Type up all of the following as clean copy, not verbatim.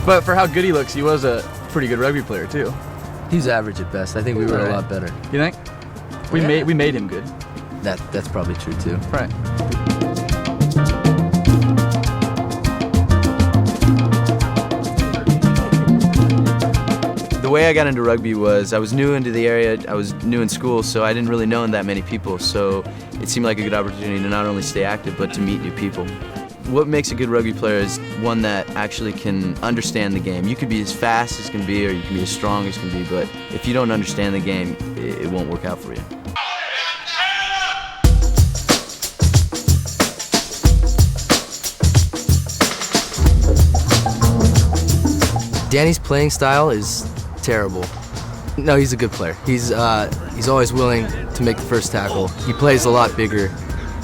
But for how good he looks, he was a pretty good rugby player too. He's average at best. I think we were a lot better. You think? We made him good. That's probably true too. Right. The way I got into rugby was I was new into the area, I was new in school, so I didn't really know that many people, so it seemed like a good opportunity to not only stay active but to meet new people. What makes a good rugby player is one that actually can understand the game. You could be as fast as can be or you can be as strong as can be, but if you don't understand the game, it won't work out for you. Danny's playing style is terrible. No, he's a good player. He's always willing to make the first tackle. He plays a lot bigger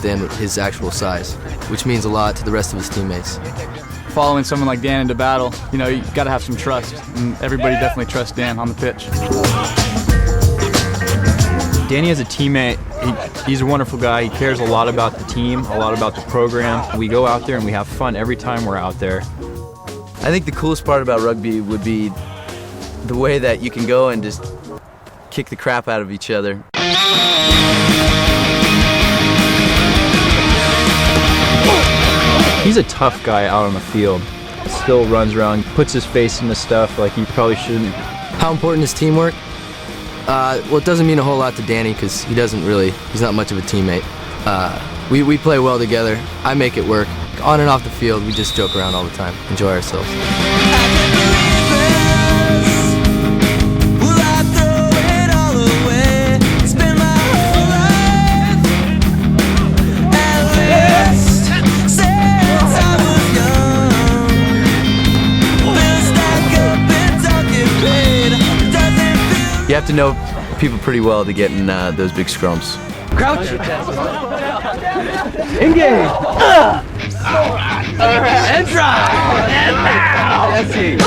than his actual size, which means a lot to the rest of his teammates. Following someone like Dan into battle, you know, you got to have some trust, and everybody definitely trusts Dan on the pitch. Danny as a teammate, he's a wonderful guy. He cares a lot about the team, a lot about the program. We go out there and we have fun every time we're out there. I think the coolest part about rugby would be the way that you can go and just kick the crap out of each other. He's a tough guy out on the field. Still runs around, puts his face into stuff like he probably shouldn't. How important is teamwork? Well, it doesn't mean a whole lot to Danny because he's not much of a teammate. We play well together. I make it work. On and off the field, we just joke around all the time, enjoy ourselves. You have to know people pretty well to get in those big scrums. Crouch! Engage! And drive! And now! Let's see.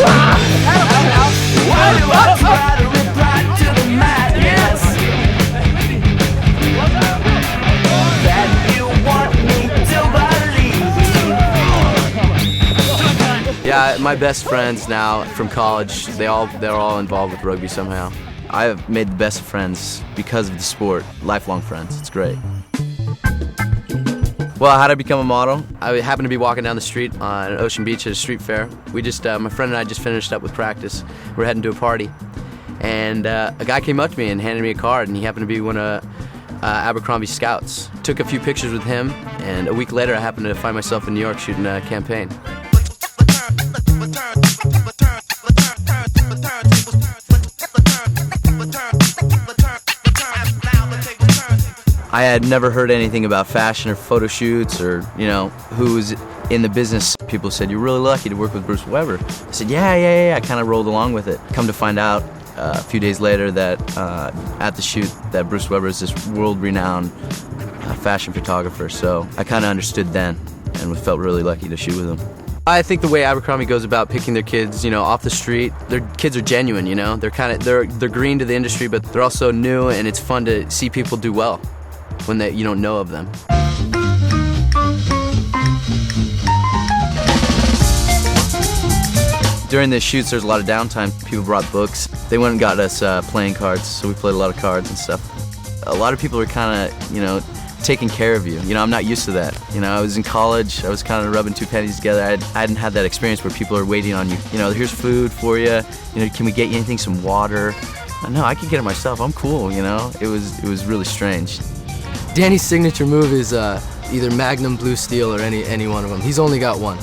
Yeah, my best friends now from college, they're all involved with rugby somehow. I've made the best friends because of the sport, lifelong friends. It's great. Well, how did I become a model? I happened to be walking down the street on Ocean Beach at a street fair. My friend and I just finished up with practice. We're heading to a party. And a guy came up to me and handed me a card, and he happened to be one of Abercrombie's scouts. Took a few pictures with him, and a week later I happened to find myself in New York shooting a campaign. I had never heard anything about fashion or photo shoots or, who's in the business. People said, "You're really lucky to work with Bruce Weber." I said, yeah. I kind of rolled along with it. Come to find out a few days later that at the shoot that Bruce Weber is this world-renowned fashion photographer. So I kind of understood then and felt really lucky to shoot with him. I think the way Abercrombie goes about picking their kids, off the street, their kids are genuine, They're green to the industry, but they're also new, and it's fun to see people do well when you don't know of them. During the shoots, there's a lot of downtime. People brought books. They went and got us playing cards, so we played a lot of cards and stuff. A lot of people are kind of, taking care of you. I'm not used to that. I was in college. I was kind of rubbing two pennies together. I hadn't had that experience where people are waiting on you. Here's food for you. Can we get you anything? Some water? No, I can get it myself. I'm cool. It was really strange. Danny's signature move is either Magnum, Blue Steel, or any one of them. He's only got one.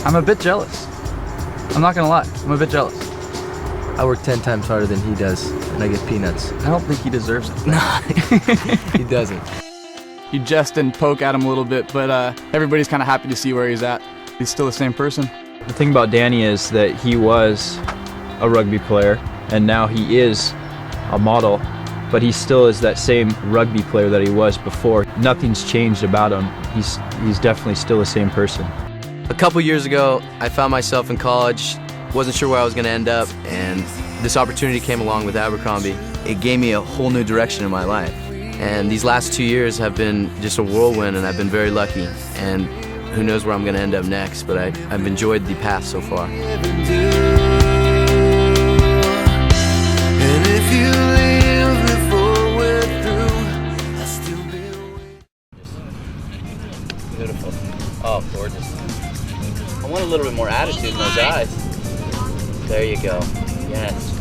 I'm a bit jealous. I'm not gonna lie, I'm a bit jealous. I work 10 times harder than he does, and I get peanuts. I don't think he deserves it. No, he doesn't. You jest and poke at him a little bit, but everybody's kind of happy to see where he's at. He's still the same person. The thing about Danny is that he was a rugby player, and now he is a model, but he still is that same rugby player that he was before. Nothing's changed about him. He's definitely still the same person. A couple years ago, I found myself in college, wasn't sure where I was going to end up, and this opportunity came along with Abercrombie. It gave me a whole new direction in my life. And these last 2 years have been just a whirlwind, and I've been very lucky. And who knows where I'm going to end up next, but I've enjoyed the path so far. And if you leave before we're through, I'll still be waiting. Beautiful. Oh, gorgeous. I want a little bit more attitude in those eyes. There you go. Yes.